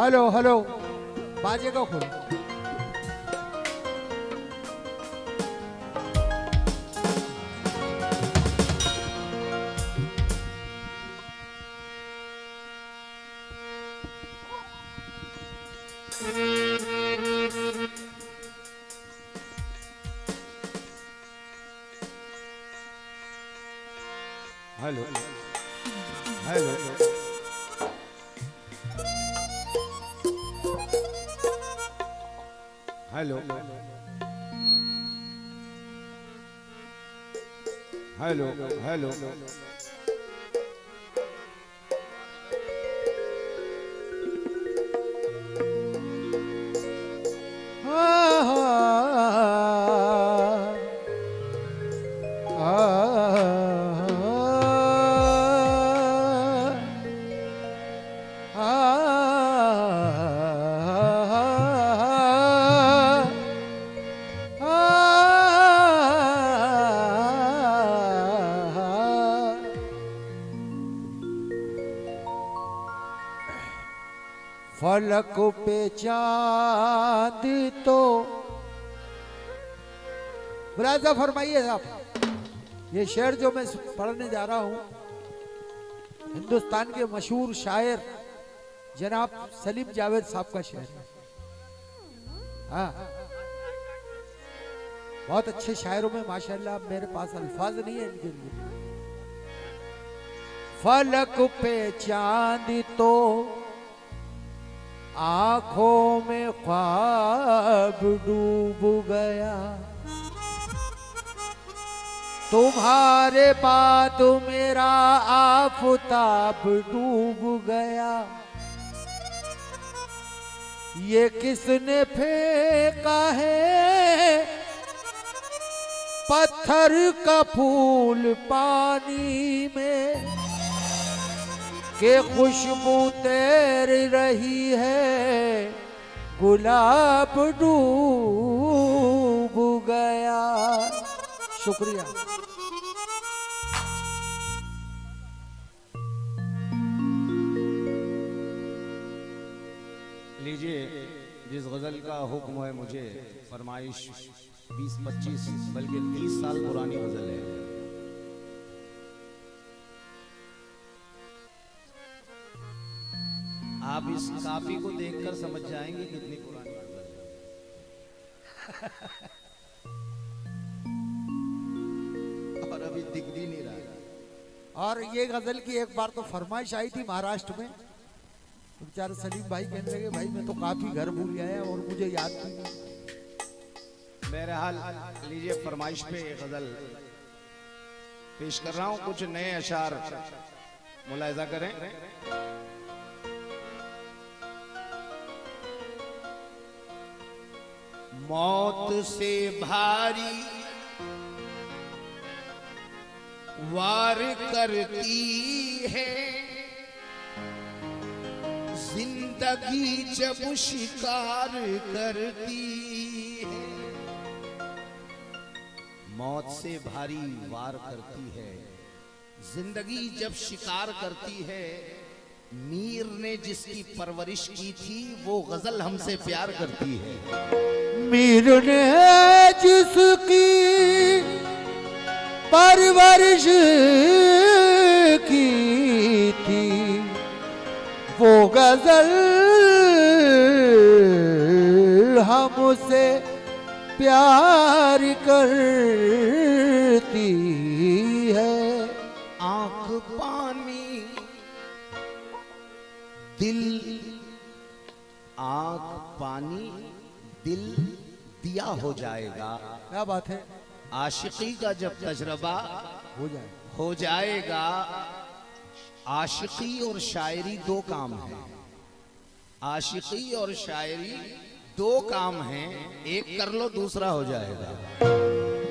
Hello hello, बाजे को खोलो। Hello hello, hello hello hello, फलक पे चांद तो मुलाजा फरमाइए साहब। ये शेर जो मैं पढ़ने जा रहा हूँ हिंदुस्तान के मशहूर शायर जनाब सलीम जावेद साहब का शेर है। हाँ, बहुत अच्छे शायरों में माशाल्लाह मेरे पास अल्फाज नहीं है इनके लिए। फलक पे चांद तो आंखों में ख्वाब डूब गया, तुम्हारे बाद मेरा आफताब डूब गया। ये किसने फेंका है पत्थर का फूल पानी में, के खुशबू तैर रही है गुलाब डूब गया। शुक्रिया। लीजिए, जिस गजल का हुक्म है मुझे फरमाइश 20-25 बल्कि 30 साल पुरानी गजल है। आप इस काफी को देखकर समझ जाएंगे कितनी पुरानी गजल है। और अभी दिख भी नहीं रहा। और ये गजल की एक बार तो फरमाइश आई थी महाराष्ट्र में, तो बेचारे सलीम भाई कहने लगे भाई मैं तो काफी घर भूल गया और मुझे याद भी नहीं। बहरहाल लीजिए, फरमाइश पे गजल पेश कर रहा हूं। कुछ नए अशार मुलाहिजा करें। मौत से भारी वार करती है जिंदगी जब शिकार करती है। मौत से भारी वार करती है जिंदगी जब शिकार करती है। मीर ने जिसकी परवरिश की थी वो गजल हमसे प्यार करती है। मीर ने जिसकी परवरिश की थी वो गजल हमसे प्यार करती है। आंख पानी दिल, आंख पानी दिल दिया हो जाएगा। क्या बात है। आशिकी का जब तजर्बा हो जाएगा। आशिकी और शायरी दो काम है। आशिकी और शायरी दो काम हैं, एक कर लो दूसरा हो जाएगा।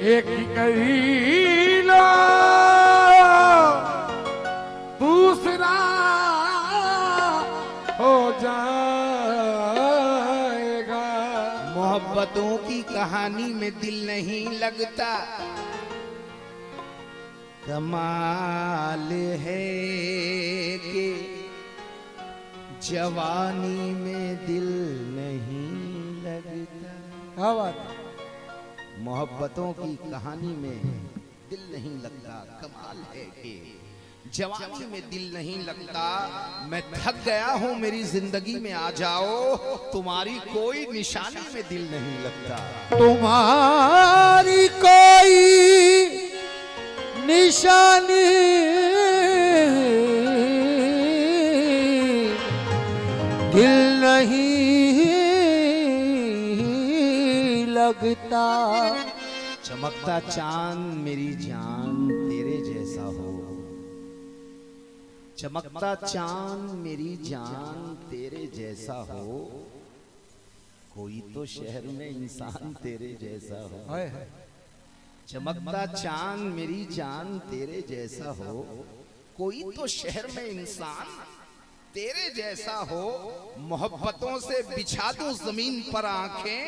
एक ही करी लो दूसरा हो जाएगा। मोहब्बतों की कहानी में दिल नहीं लगता, कमाल है कि जवानी में दिल नहीं लगता। क्या बात है? मोहब्बतों की कहानी में दिल नहीं लगता। कमाल है कि जवानी में दिल नहीं लगता। मैं थक गया हूं, मेरी जिंदगी में आ जाओ, तुम्हारी कोई निशानी में दिल नहीं लगता। तुम्हारी कोई निशानी दिल नहीं लगता। चमकता चांद मेरी जान तेरे जैसा हो, चमकता चांद मेरी जान तेरे जैसा हो, कोई तो शहर में इंसान तेरे जैसा हो। हाय हाय। चमकता चांद मेरी जान तेरे जैसा हो, कोई तो शहर में इंसान तेरे जैसा हो। मोहब्बतों से बिछा दूं जमीन पर आंखें,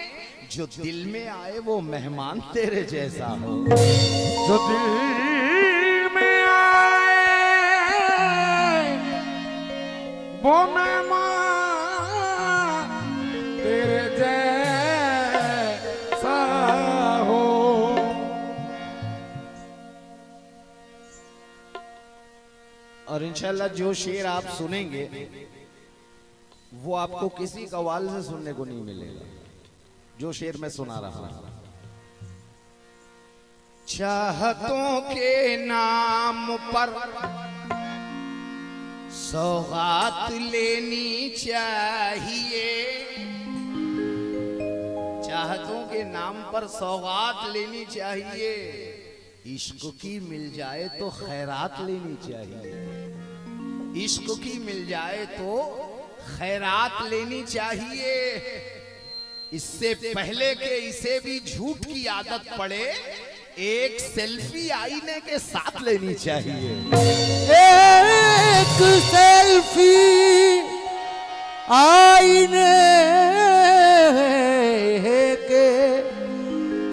जो दिल में आए वो मेहमान तेरे जैसा हो। जो दिल में आए वो मेहमान तेरे जैसा हो। और इंशाल्लाह जो शेर आप सुनेंगे वो आपको किसी कव्वाल से सुनने को नहीं मिलेगा। जो शेर मैं सुना रहा हूं, चाहतों के नाम पर सौगात लेनी चाहिए, चाहतों के नाम पर सौगात लेनी चाहिए, इश्क की मिल जाए तो खैरात लेनी चाहिए, इश्क की मिल जाए तो खैरात लेनी चाहिए। इससे पहले के इसे भी झूठ की आदत पड़े, एक सेल्फी आईने के साथ लेनी चाहिए। एक सेल्फी आईने के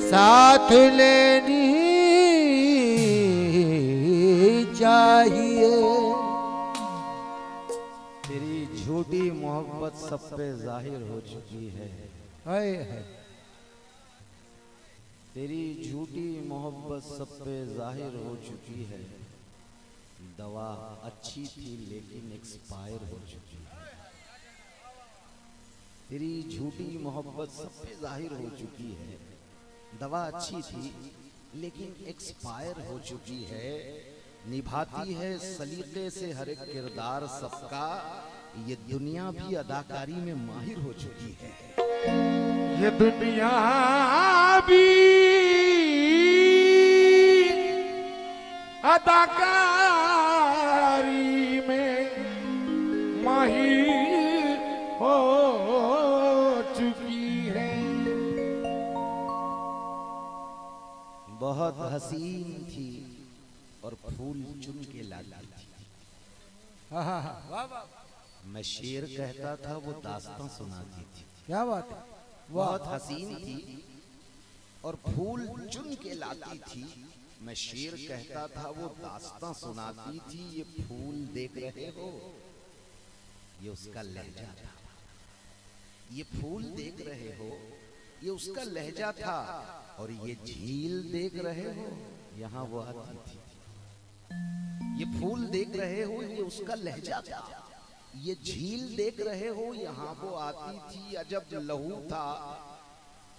साथ लेनी चाहिए। तेरी झूठी मोहब्बत सब पे जाहिर हो चुकी है। हाय हाय। तेरी झूठी मोहब्बत सब पे जाहिर हो चुकी है। दवा अच्छी थी लेकिन एक्सपायर हो चुकी है। तेरी झूठी मोहब्बत सब पे जाहिर हो चुकी है। दवा अच्छी थी लेकिन एक्सपायर हो चुकी है। निभाती है सलीके से हर एक किरदार सबका, ये दुनिया भी अदाकारी में माहिर हो चुकी है। ये दुनिया भी अदाकारी में माहिर हो चुकी है। बहुत हसीन थी और फूल चुन के लाती थी। मैं शेर कहता था वो दास्तां सुनाती थी। क्या बात है? बहुत हसीन थी और फूल चुन के लाती थी। मैं शेर कहता था वो दास्तां सुनाती थी। ये फूल देख रहे हो, ये उसका लहजा था। ये फूल देख रहे हो, ये उसका लहजा था। और ये झील देख रहे हो, यहाँ वो आती थी। ये फूल देख रहे हो, ये उसका लहजा था। ये झील देख रहे हो, यहाँ वो आती थी। अजब लहू था,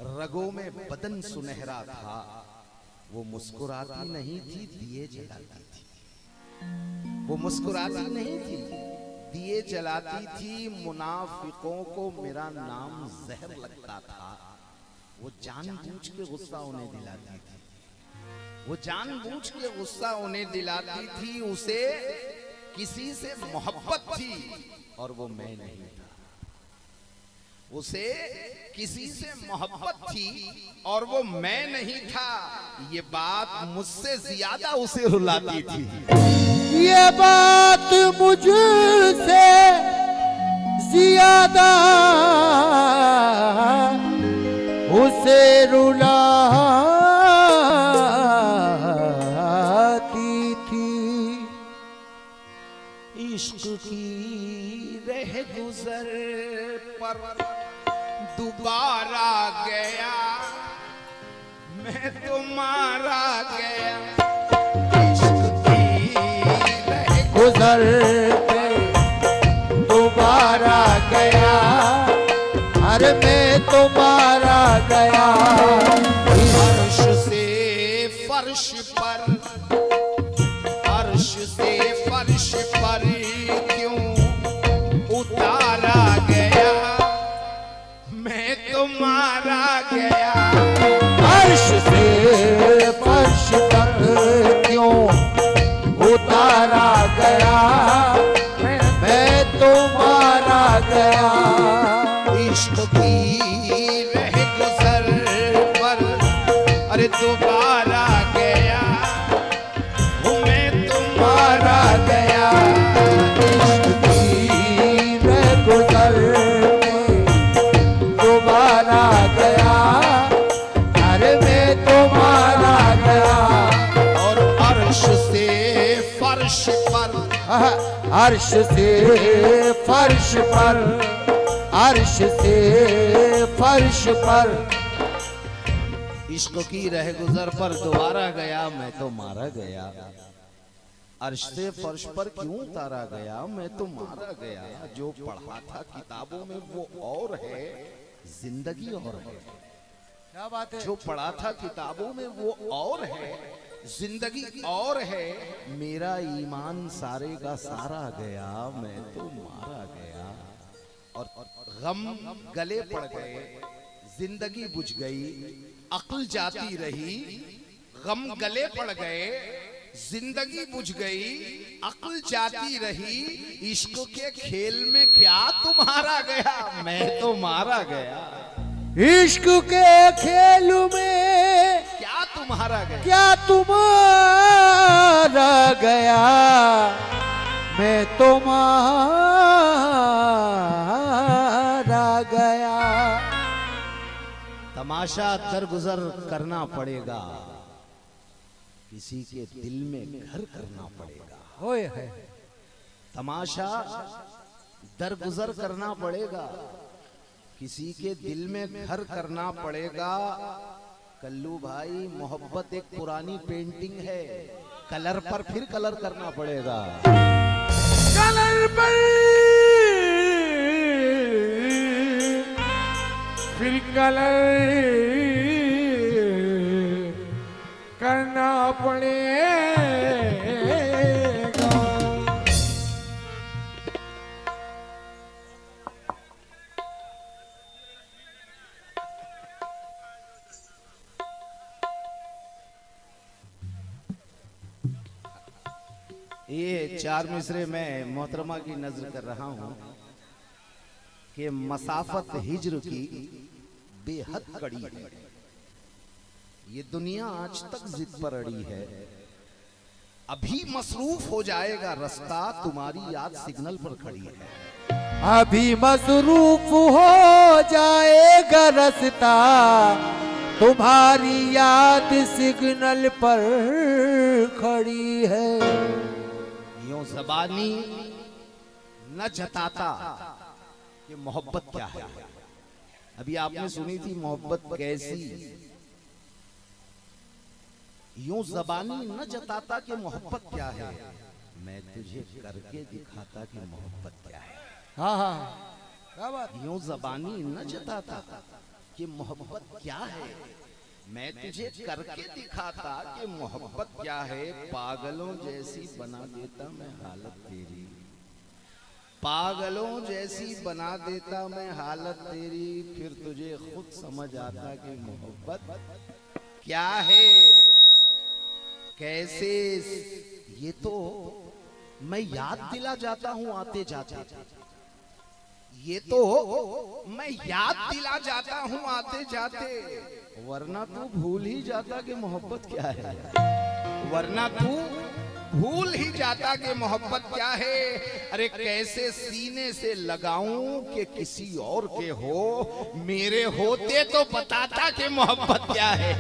रगों में बदन सुनहरा था। वो मुस्कुराती नहीं थी, दिए जलाती थी। वो मुस्कुराती नहीं थी, दिए जलाती थी। मुनाफिकों को मेरा नाम जहर लगता था। वो जानबूझ के गुस्सा उन्हें दिलाती थी। वो जानबूझ के गुस्सा उन्हें दिलाती थी। उसे किसी से मोहब्बत थी और वो मैं नहीं था। उसे किसी से मोहब्बत थी और वो मैं नहीं था। ये बात मुझसे ज्यादा उसे रुलाती थी। ये बात मुझसे ज्यादा उसे रुलाती थी। इश्क की रह गुजर पर दोबारा गया, मैं तो मारा गया। इश्क की रह गुजर पे दोबारा गया, अरे मैं तो मारा गया। फर्श से फर्श पर, फर्श से फर्श पर क्यों उतारा गया, मैं तो मारा गया। फर्श से फर्श तक क्यों उतारा गया, मैं तो मारा गया। इश्क की रह गुजर पर अरे दोबारा गया, मैं तो मारा गया। इश्क की रह गुजर में दोबारा गया, अरे मैं तो मारा गया। और अर्श से फर्श पर, अर्श से फर्श पर, अर्श से फर्श पर इश्क की रह गुजर पर दोबारा गया, मैं तो मारा गया। अर्श से फर्श पर क्यों उतारा गया, मैं तो मारा गया। जो पढ़ा था किताबों में वो और है, जिंदगी और है। क्या बात है। जो पढ़ा था किताबों में वो और है, जिंदगी और है। मेरा ईमान सारे का सारा गया, मैं तो मारा गया। और गम गले पड़ गए, जिंदगी बुझ गई, अक्ल जाती रही। गम गले पड़ गए, जिंदगी बुझ गई, अक्ल जाती रही। इश्क के खेल में क्या तुम्हारा गया, मैं तो मारा गया। इश्क के खेल में क्या तुम्हारा गया, क्या तुम्हारा गया, मैं तो मारा गया। तमाशा दरगुजर करना पड़ेगा, किसी के दिल में घर करना पड़ेगा। होए है। तमाशा दरगुजर करना पड़ेगा, किसी के दिल में घर करना पड़ेगा। कल्लू भाई, मोहब्बत एक पुरानी पेंटिंग है, कलर पर फिर कलर करना पड़ेगा। कलर पर फिर कलर करना पड़ेगा। ये चार मिसरे में मोहतरमा की नजर कर रहा हूं कि मसाफत हिज्र की बेहद कड़ी है। ये दुनिया आज तक जिद पर अड़ी है, अभी मसरूफ हो जाएगा रास्ता, तुम्हारी याद सिग्नल पर खड़ी है। अभी मसरूफ हो जाएगा रास्ता, तुम्हारी याद सिग्नल पर खड़ी है। यूं ज़बानी न जताता कि मोहब्बत क्या है। अभी आपने सुनी थी मोहब्बत कैसी। यूं ज़बानी न जताता कि मोहब्बत क्या है, मैं तुझे करके दिखाता कि मोहब्बत क्या है। हाँ हाँ, क्या बात। यूं ज़बानी न जताता कि मोहब्बत क्या है, मैं तुझे करके दिखाता कि मोहब्बत क्या है। पागलों जैसी बना देता मैं हालत तेरी, पागलों जैसी बना देता मैं हालत तेरी। फिर तुझे खुद समझ आता कि मोहब्बत क्या है, कैसे। ये तो मैं याद दिला जाता हूं आते जाते, ये तो मैं याद दिला जाता हूं आते जाते, वरना तू भूल ही जाता कि मोहब्बत क्या है। वरना तू भूल ही जाता कि मोहब्बत क्या है। अरे कैसे सीने से लगाऊं कि किसी और के हो, मेरे होते तो बताता कि मोहब्बत क्या है।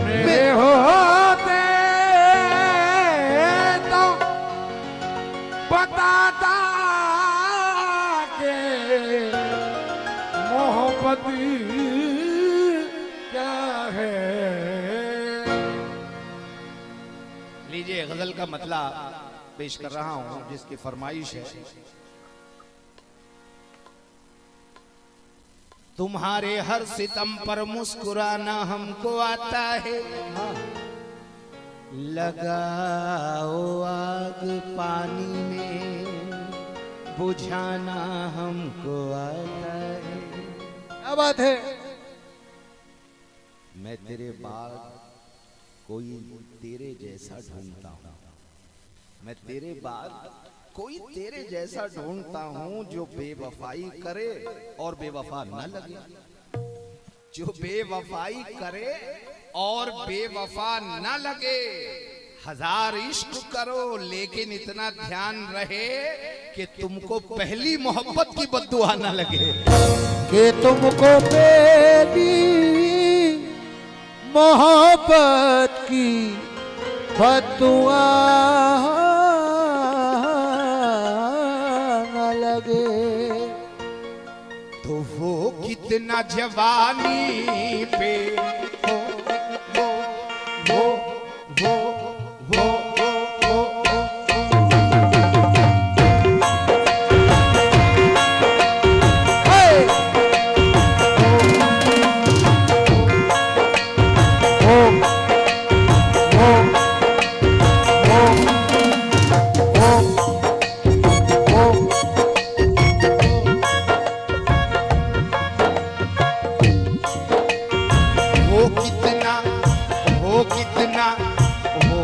मेरे होते तो बताता के मोहब्बत क्या है। लीजिए गजल का मतला पेश कर रहा हूं जिसकी फरमाइश है। तुम्हारे हर सितम पर मुस्कुराना हमको आता है, लगाओ आग पानी में बुझाना हमको आता है। क्या बात है। मैं तेरे बाद कोई तेरे जैसा ढूंढता हूँ, मैं तेरे बाद कोई तेरे जैसा ढूंढता हूँ जो बेवफाई करे और बेवफा न लगे, जो बेवफाई करे और बेवफा न लगे। हजार इश्क करो लेकिन इतना ध्यान रहे कि तुमको पहली मोहब्बत की बद्दुआ न लगे, कि तुमको पहली मोहब्बत की बद्दुआ न लगे। तो वो कितना जवानी पे हो वो वो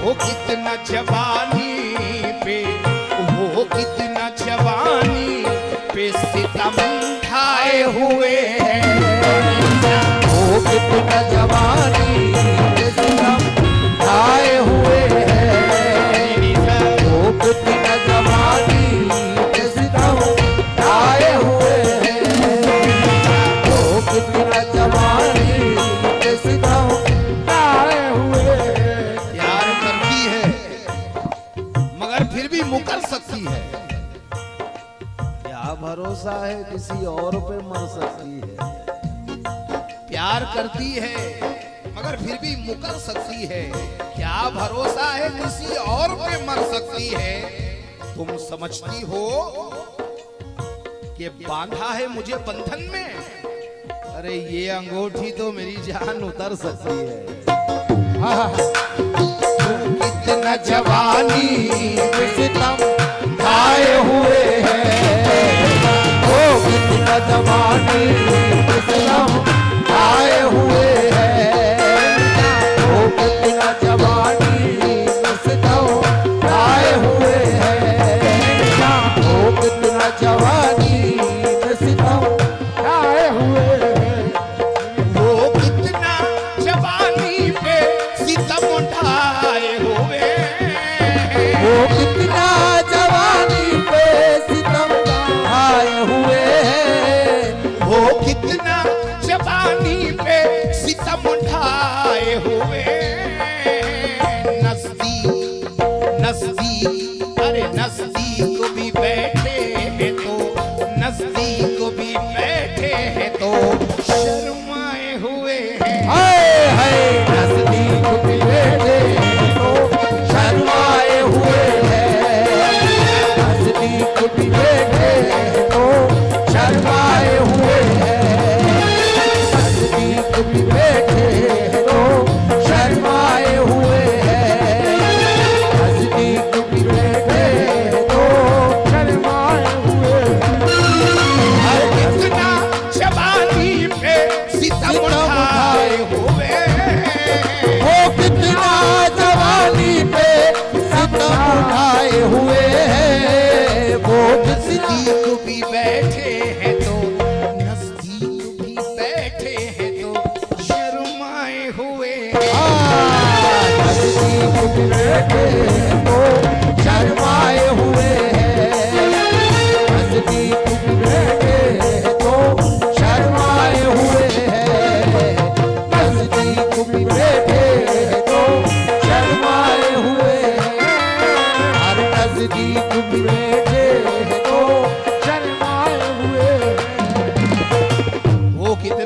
वो कितना जवानी पे, वो कितना जवानी पे सितम ढाए हुए हैं, वो कितना जवानी पे सितम ढाए हुए हैं, वो कितना जवानी पे सितम ढाए हुए हैं, वो कितना जवानी पे सितम ढाए हुए हैं। प्यार करती है मगर फिर भी मुकर सकती है, क्या भरोसा है किसी और पे मर सकती है। प्यार करती है मगर फिर भी मुकर सकती है, क्या भरोसा है किसी और पे मर सकती है। तुम समझती हो कि बांधा है मुझे बंधन में, अरे ये अंगूठी तो मेरी जान उतर सकती है। कितना जवानी पे सितम ढाए हुए हैं, वो कितना जवानी पे सितम ढाए हुए हैं, वो कितना जवानी पे सितम ढाए हुए हैं, वो कितना जवानी पे सितम ढाए हुए हैं। वो कितना जवानी पे सितम ढाए हुए हैं, वो कितना जवानी पे सितम ढाए हुए हैं, वो कितना जवानी पे सितम ढाए हुए हैं। नजदीक नजदीक अरे नजदीक भी बैठे हैं तो, नजदीक भी बैठे हैं तो शर्माए हुए हैं। हाय हाय नजदीक भी बैठे तो शर्माए हुए हैं, नजदीक भी बैठे तो शर्माए हुए हैं, नजदीक भी बैठे तो शर्माए हुए हैं, नजदीक भी बैठे तो शर्माए हुए हैं। कितना जवानी पे सितम ढाए हुए हैं, वो कितना जवानी पे सितम उठाए हुए हैं, वो कितना नजदीक भी बैठे हैं तो, नजदीक भी बैठे हैं तो शर्माए हुए हैं। नजदीक भी बैठे तो शर्माए हुए हैं, नजदीक भी बैठे तो शर्माए हुए हैं, नजदीक भी बैठे तो शर्माए हुए हैं, हर नजदीक भी बैठे तो शर्माए हुए हैं। वो कितना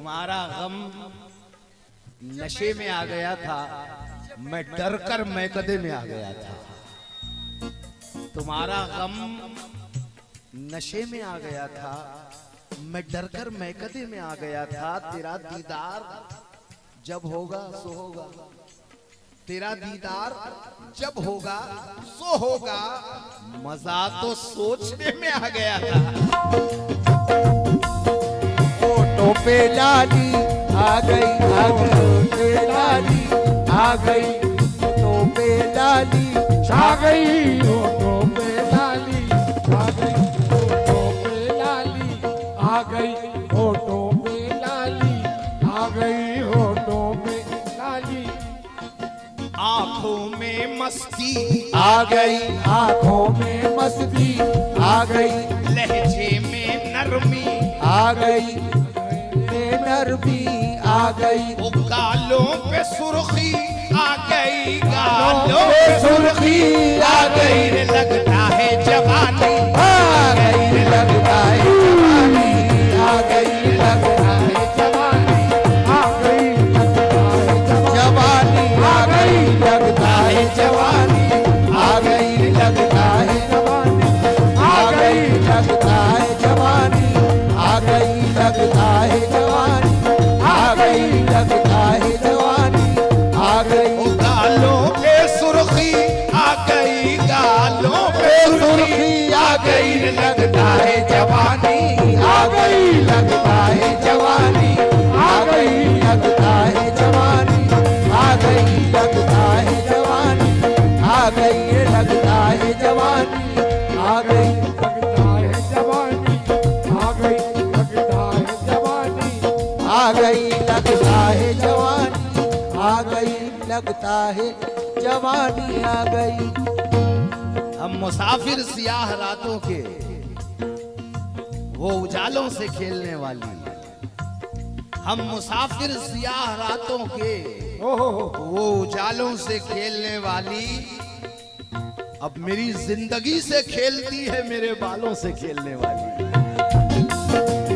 तुम्हारा गम नशे में आ गया था, मैं डर कर मैकदे में आ गया था। तुम्हारा गम नशे में आ गया था, मैं डर कर मैकदे में आ गया था। तेरा दीदार जब होगा सो होगा, तेरा दीदार जब होगा सो होगा, मजा तो सोचने में आ गया था। होठों पे लाली आ गई, होठों पे लाली आ गई, होठों पे लाली छा गई, होठों पे लाली छा गई, होठों पे लाली आ गई, होठों पे लाली आ गई, होठों पे लाली। आंखों में मस्ती आ गई, आंखों में मस्ती आ गई, लहजे में नरमी आ गई, नरमी आ गई, वो गालों पे सुर्खी आ गई, गालों पे सुर्खी आ गई। लगता है जवानी आ गई, लगता है जवानी आ गई, लगता है जवानी आ गई, जवानी आ गई, लगता है जवानी आ गई, लगता है जवानी आ गई, लगता है जवानी आ गई, लगता है जवानी आ गई, लगता है जवानी आ गई। वो गालों पे सुर्खी आ गई, गालों पे सुर्खी आ गई। लगता है जवानी आ गई, लगता है जवानी आ गई, लगता है जवानी आ गई, लगता है जवानी आ गई, लगता है जवानी आ गई, लगता है जवानी आ गई, लगता है जवानी आ गई, लगता है जवानी आ गई, लगता है जवानी आ गई। हम मुसाफिर सियाह रातों के, वो उजालों से खेलने वाली। हम मुसाफिर सियाह रातों के, वो उजालों से खेलने वाली। अब मेरी जिंदगी से खेलती है, मेरे बालों से खेलने वाली।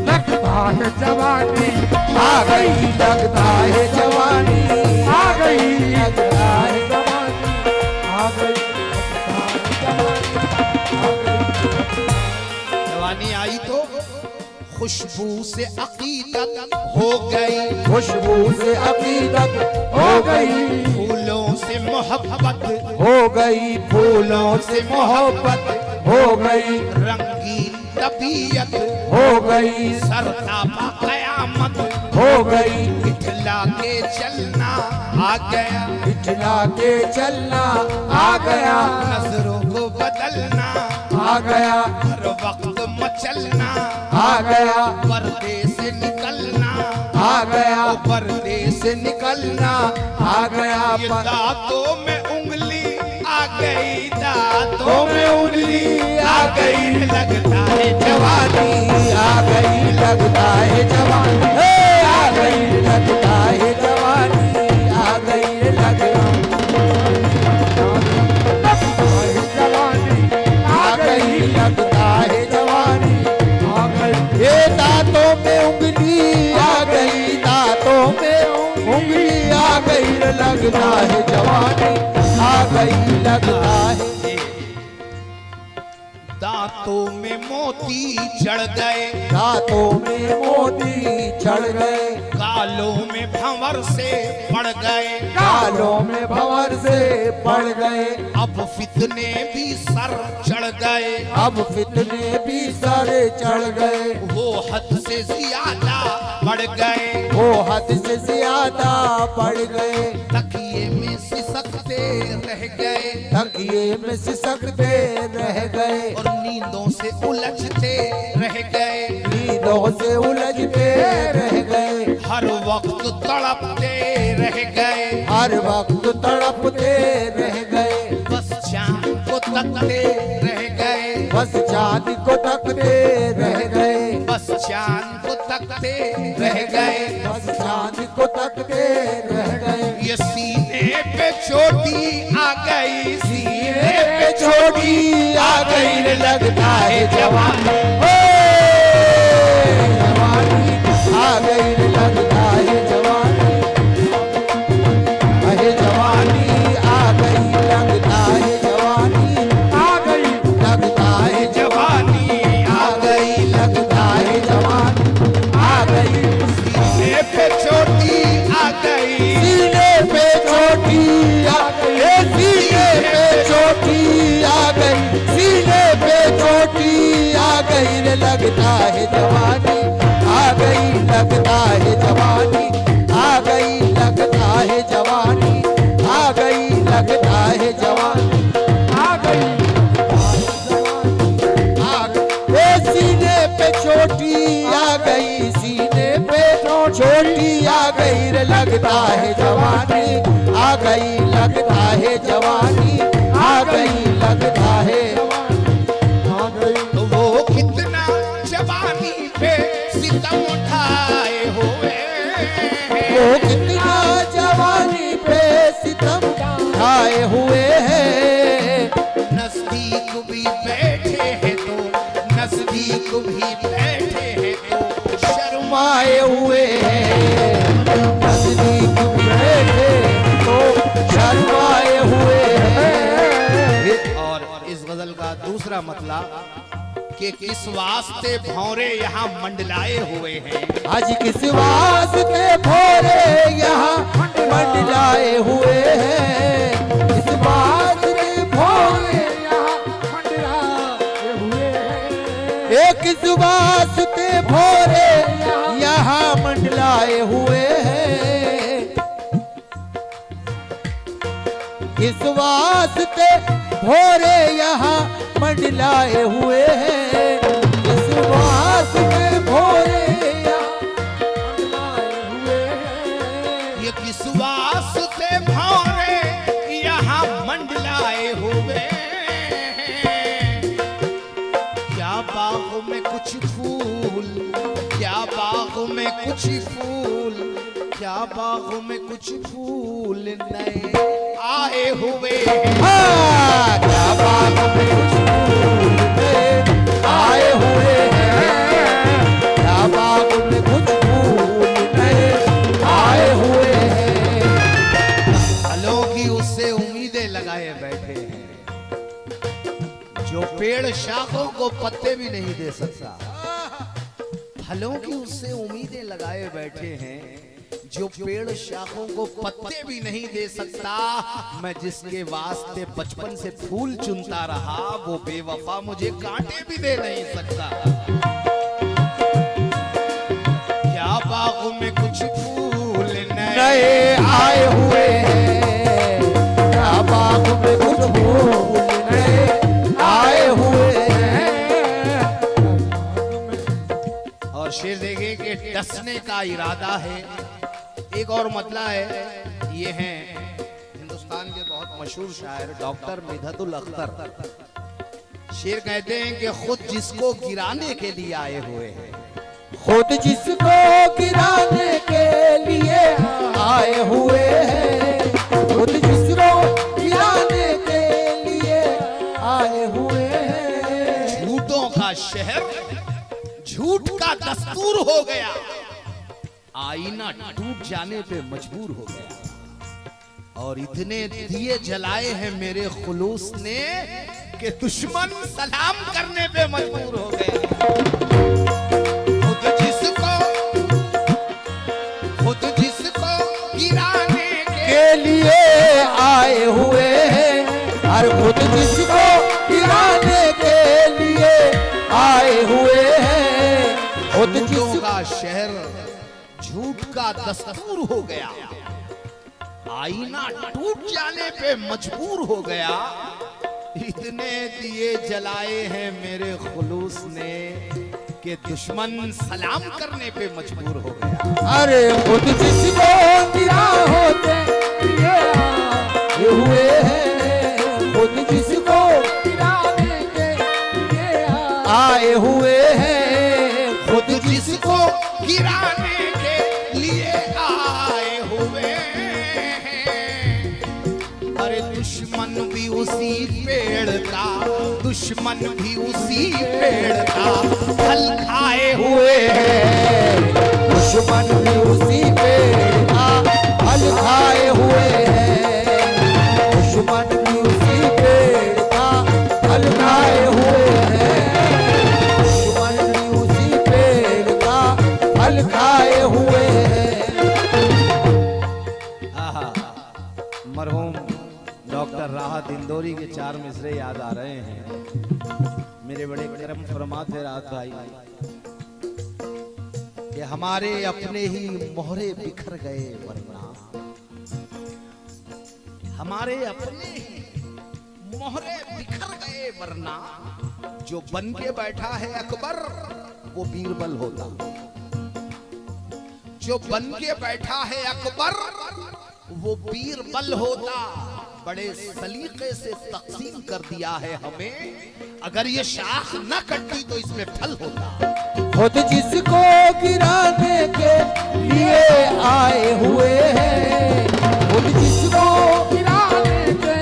लगता है जवानी आ गई, लगता है जवानी आ गई, लगता है जवानी आ गई, जवानी आई तो खुशबू से अकीदत हो गई, खुशबू से अकीदत हो गई, फूलों से मोहब्बत हो गई, फूलों से मोहब्बत हो गई, रंगीन तबीयत हो गई, सरतापा कयामत हो गई, इठला के चलना आ गया, इठला के चलना आ गया, नजरों को बदलना आ गया, हर वक्त मचलना आ गया, पर्दे से निकलना आ गया, पर्दे से निकलना आ गया, ये दांतों में उंगली आ गई, दांतों में उंगली आ गई। लगता है जवानी आ गई, लगता है जवानी आ गई, लगता है जवानी आ गई, जवानी आ गई, लगता है जवानी आ गई, ये दांतों में उंगली आ गई, दांतों में उंगली आ गई, लगता है जवानी आ गई, लगता है दांतों में मोती चढ़ गए, दांतों में मोती चढ़ गए, गालों में भंवर से पड़ गए, गालों में भंवर से पड़ गए, अब फितने भी सर चढ़ गए, अब फितने भी सारे चढ़ गए, वो हद से ज्यादा बढ़ गए, वो हद से ज्यादा बढ़ गए, तकिए में सिसकते रह गए, तकिए में सिसकते रह गए, और नींदों से उलझते रह गए, नींदों से उलझते रह गए, हर वक्त तड़पते रह गए, हर वक्त तड़पते रह गए, बस चांद को तकते रह गए, बस चांद को तकते रह गए, बस चांद को तकते रह गए, बस चांद को तकते रह गए, ये सीने पे चोटी आ गई, सीने पे छोटी आ गई, लगता है जवानी, जवानी आ गई, लगता पे चोटी आ गई, सीने पे चोटी आ गई, सीने पे चोटी आ गई, सीने पे चोटी आ गई रे लगता है जवानी, आ गई लगता है जवानी, आ गई लगता है जवानी, आ गई लगता है जवानी, आ गई सीने पे चोटी आ गई, सीने पे चोटी आ गई रे लगता है जवानी, आ गई लगता है जवानी, आ गई लगता है आ गई तो वो कितना जवानी पे सितम उठाए हुए, वो कितना जवानी पे सितम खाए हुए हैं, नजदीक भी बैठे हैं तो, नजदीक भी बैठे हैं तो शर्माए हुए हैं, नजदीक बैठे तो शर्माए हुए हैं। और इस गजल का दूसरा मतलब कि किस वास्ते भौरे यहाँ मंडलाए हुए हैं, आज किस वास्ते भोरे यहाँ मंडलाए हुए हैं, किस वास्ते भोरे यहाँ मंडराए हुए हैं। किस वास्ते भोरे यहाँ मंडलाए हुए हैं, किस वास्ते भोरे यहाँ मंडलाए हुए हैं, किस वास्ते भोरे यहाँ मंडराए हुए हैं। ये किस वास्ते भौरे यहाँ मंडलाए हुए हैं। क्या बाग में कुछ फूल, क्या बाग में कुछ फूल, क्या बाग में कुछ फूल नए आए हुए हैं। हाँ, क्या बाग में कुछ फूल नए आए हुए हैं, क्या बाग में कुछ फूल नए आए हुए हैं, फलों की उससे उम्मीदें लगाए बैठे हैं, जो पेड़ शाखों को पत्ते भी नहीं दे सकता। फलों की उससे उम्मीदें लगाए बैठे हैं, जो पेड़ शाखों को पत्ते भी नहीं दे सकता। मैं जिसके वास्ते बचपन से फूल चुनता रहा, वो बेवफा मुझे कांटे भी दे नहीं सकता। क्या बागों में कुछ फूल नए आए हुए हैं, क्या बाग में कुछ फूल नए आए हुए हैं। और शेर देखें कि डसने का इरादा है। एक और मतला है, ये हैं हिंदुस्तान के बहुत मशहूर शायर डॉक्टर मिधतुल अख्तर। शेर कहते हैं कि खुद जिसको गिराने के लिए आए हुए हैं, खुद जिसको गिराने के लिए आए हुए हैं, खुद जिसको गिराने के लिए आए हुए हैं। झूठों का शहर झूठ का दस्तूर हो गया, आईना टूट जाने पे मजबूर हो गया। और इतने दिए जलाए हैं मेरे खुलूस ने कि दुश्मन सलाम करने पे मजबूर हो गया। खुद जिसको गिराने के लिए आए हुए हैं, हर खुद जिसको गिराने के लिए आए हुए हैं, खुद झूठों का शहर झूठ का दस्तूर हो गया, आईना टूट जाने पे मजबूर हो गया। इतने दिए जलाए हैं मेरे खुलूस ने कि दुश्मन सलाम करने पे मजबूर हो गया। अरे खुद जिसको गिरा होते ये आए हुए हैं, खुद जिसको गिराने के लिए आए हुए हैं, खुद जिसको गिराने के लिए आए हुए हैं। अरे दुश्मन भी उसी पेड़ का, दुश्मन भी उसी पेड़ का फल खाए हुए हैं। दुश्मन भी उसी पेड़ का फल खाए हुए हैं, दुश्मन भी उसी पेड़ का फल खाए हुए हैं, दुश्मन भी उसी पेड़ का फल खाए हुए हैं। वाह, दिंदोरी के 4 मिसरे याद आ रहे हैं मेरे बड़े करम फरमाते रात भाई कि हमारे अपने ही मोहरे बिखर गए वरना, हमारे अपने ही मोहरे बिखर गए वरना, जो बन के बैठा है अकबर वो बीरबल होता, जो बन के बैठा है अकबर वो बीरबल होता। बड़े सलीके से तकसीम कर दिया है हमें, अगर ये शाख न कटती तो इसमें फल होता। खुद जिसको गिराने के लिए आए हुए हैं, खुद जिसको गिराने के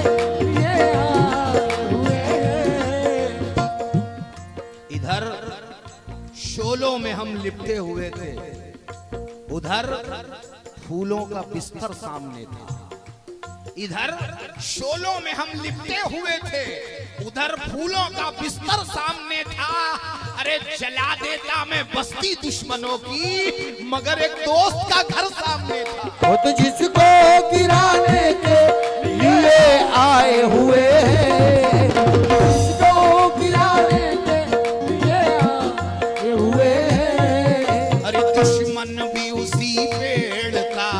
लिए आए हुए हैं। इधर शोलों में हम लिपटे हुए थे, उधर फूलों का बिस्तर सामने था। इधर शोलों में हम लिपटे हुए थे, उधर फूलों का बिस्तर सामने था। अरे जला देता मैं बस्ती दुश्मनों की, मगर एक दोस्त का घर सामने था। खुद जिसको गिराने के लिए आए हुए हैं, जिसको गिराने के लिए आए हुए हैं। अरे दुश्मन भी उसी पेड़ का,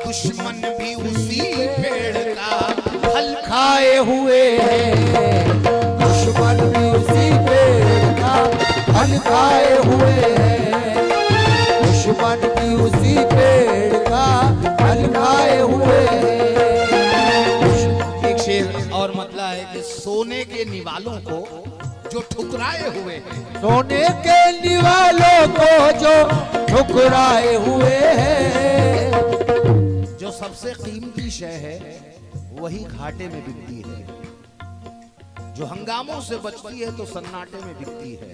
दुश्मन भी उसी पेड़ का फल खाए हुए हैं, दुश्मन भी उसी पेड़ का फल खाए हुए हैं, दुश्मन भी उसी पेड़ का फल खाए हुए हैं। एक शेर और मतलब है कि सोने के निवालों को जो ठुकराए हुए हैं, सोने के निवालों को जो ठुकराए हुए हैं। जो सबसे कीमती शय है वही घाटे में बिकती है, जो हंगामों से बचती है तो सन्नाटे में बिकती है।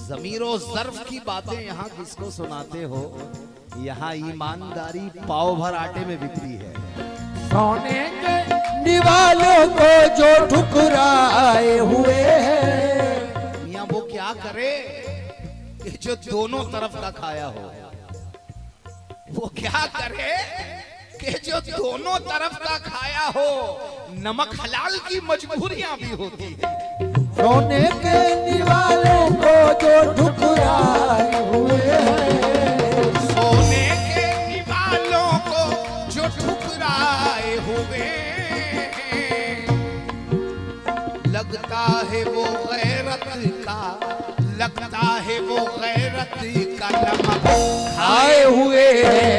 ज़मीरो ज़र्फ की बातें यहाँ किसको सुनाते हो, यहाँ ईमानदारी पाव भर आटे में बिकती है। सोने के निवालों को जो ठुकराए हुए हैं। मियाँ वो क्या करे कि जो दोनों तरफ का खाया हो, वो क्या करे कि जो दोनों तरफ का खाया हो। नमक हलाल की मजबूरियां भी होती है। सोने के निवालों को जो ठुकराए हुए हैं, सोने के निवालों को जो ठुकराए हुए हैं। लगता है वो गैरत का, लगता है वो गैरत का नमक खाए हुए हैं।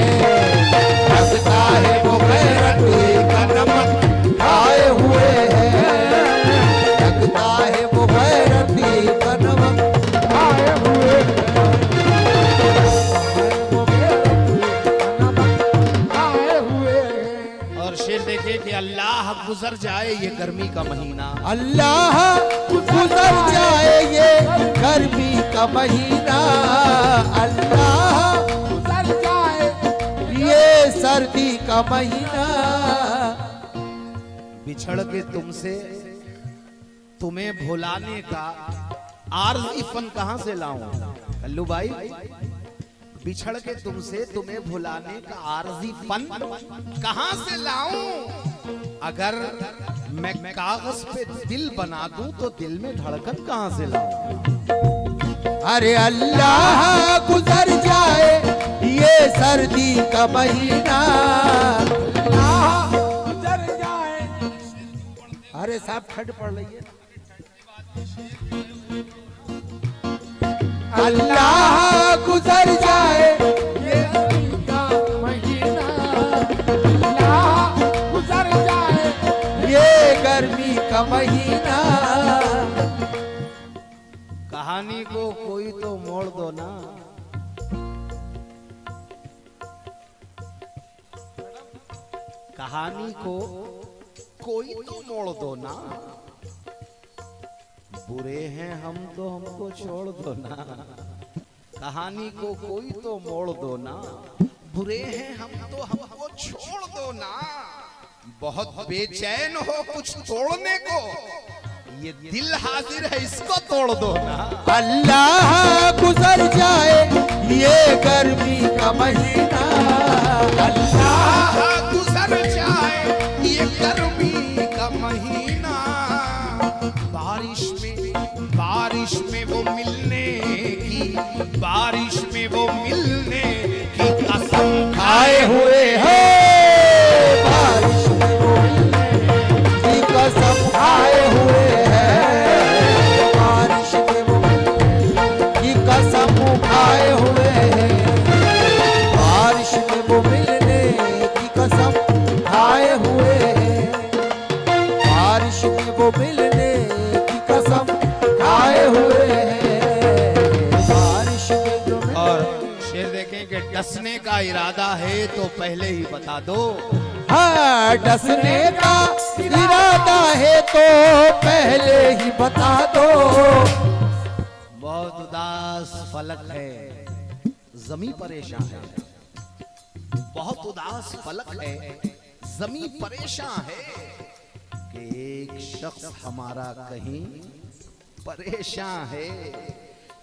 लगता है वो गैरत का नमक खाए हुए हैं, लगता है वो गैरत का नमक आए हुए आए हुए। और शेर देखे कि अल्लाह गुजर जाए ये गर्मी का महीना, अल्लाह गुजर जाए ये गर्मी का महीना, अल्लाह गुजर जाए ये सर्दी का महीना। बिछड़ के तुमसे तुम्हें भुलाने का आरज़ी फन कहां से लाऊं कल्लू भाई। बिछड़ के तुमसे तुम्हें भुलाने का आरज़ी फन कहां से लाऊं। अगर मैं कागज पे दिल बना दूं तो दिल में धड़कन कहां से लाऊं। अरे अल्लाह गुजर जाए ये सर्दी का महीना, अल्लाह गुजर जाए। अरे साहब ठंड पड़ रही है। अल्लाह गुजर जाए ये गर्मी का महीना, अल्लाह गुजर जाए। ये गर्मी का महीना। कहानी को कोई तो मोड़ दो ना। कहानी को कोई तो मोड़ दो ना। बुरे हैं हम तो हमको छोड़ दो ना। कहानी को कोई तो मोड़ दो ना। बुरे हैं हम तो हमको छोड़ दो ना। बहुत बेचैन हो कुछ तोड़ने को, ये दिल हाजिर है इसको तोड़ दो ना। अल्लाह गुजर जाए ये गर्मी का महीना, अल्लाह गुजर जाए ये गर्मी महीना, बारिश में वो मिलने की, बारिश में वो मिलने की कसम खाए हुए हैं, बारिश में वो मिलने की कसम खाए हुए हैं, बारिश में वो मिलने की कसम खाए हुए हैं, बारिश में वो मिलने की कसम खाए हुए हैं, बारिश में वो मिलने की कसम खाए हुए हैं, बारिश में जो और शेर देखें कि डसने का इरादा है तो पहले ही बता दो। हाँ, डसने का इरादा है तो पहले ही बता दो। बहुत उदास फलक है, जमी परेशान है, बहुत उदास फलक है, जमी परेशान है कि एक शख्स हमारा कहीं परेशान है।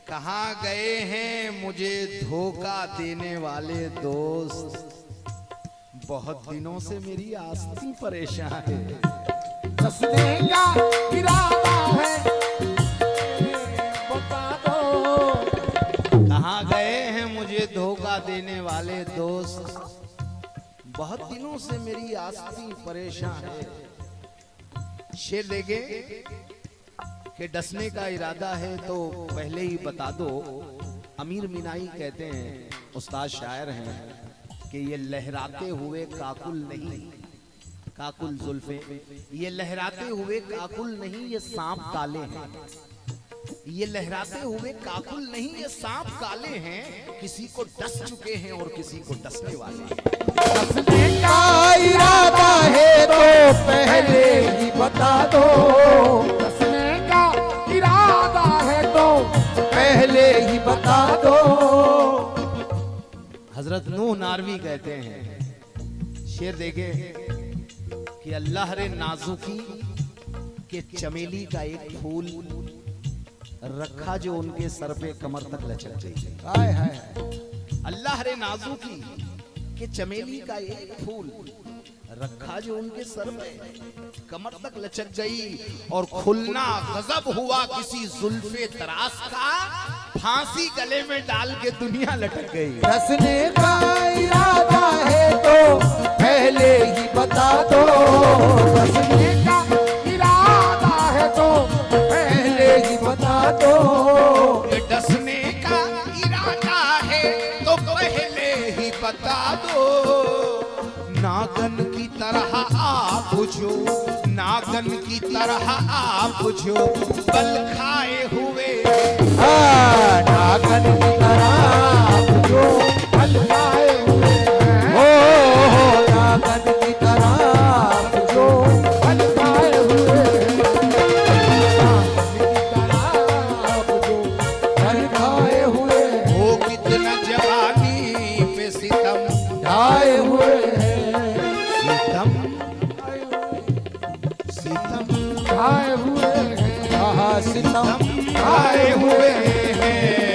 कहाँ गए हैं मुझे धोखा देने वाले दोस्त, बहुत दिनों से मेरी आस्ती परेशान है। डसने का इरादा है बता दो। कहाँ गए हैं मुझे धोखा देने वाले दोस्त, बहुत दिनों से मेरी आस्ती परेशान है। शेर देखे कि डसने का इरादा है तो पहले ही बता दो। अमीर मीनाई कहते हैं, उस्ताद शायर हैं, कि ये लहराते हुए काकुल नहीं, काकुल जुल्फे, ये लहराते हुए काकुल नहीं, ये सांप काले हैं, ये लहराते हुए काकुल नहीं, ये सांप काले हैं, किसी को डस चुके हैं और किसी को डसने वाले हैं। डसने का इरादा है तो पहले ही बता दो, डसने का इरादा है तो पहले ही बता दो। हजरत नूह नारवी कहते हैं, शेर देखे कि अल्लाह रे नाजुकी के चमेली का एक फूल रखा जो उनके सर पे कमर तक लचक गई। हाय हाय, अल्लाह रे नाजुकी के चमेली का एक फूल रखा जो उनके सर पे कमर तक लचक गई, और खुलना गजब हुआ किसी जुल्फे तराश का, फांसी गले में डाल के दुनिया लटक गई। डसने का इरादा है तो पहले ही बता दो, डसने का इरादा है तो पहले ही बता दो, डसने का इरादा है तो पहले ही बता दो। नागन की तरह आप बुझो, नागन की तरह आप बुझो, बल खाए हुए, नागन की तरह जो बल खाए हुए हैं, नागन की तरह जो बल खाए हुए हैं, जो बल खाए हुए वो कितना जवानी पे सितम ढाए हुए हैं, सितम सितम खाए हुए हैं, सितम आए हुए हैं।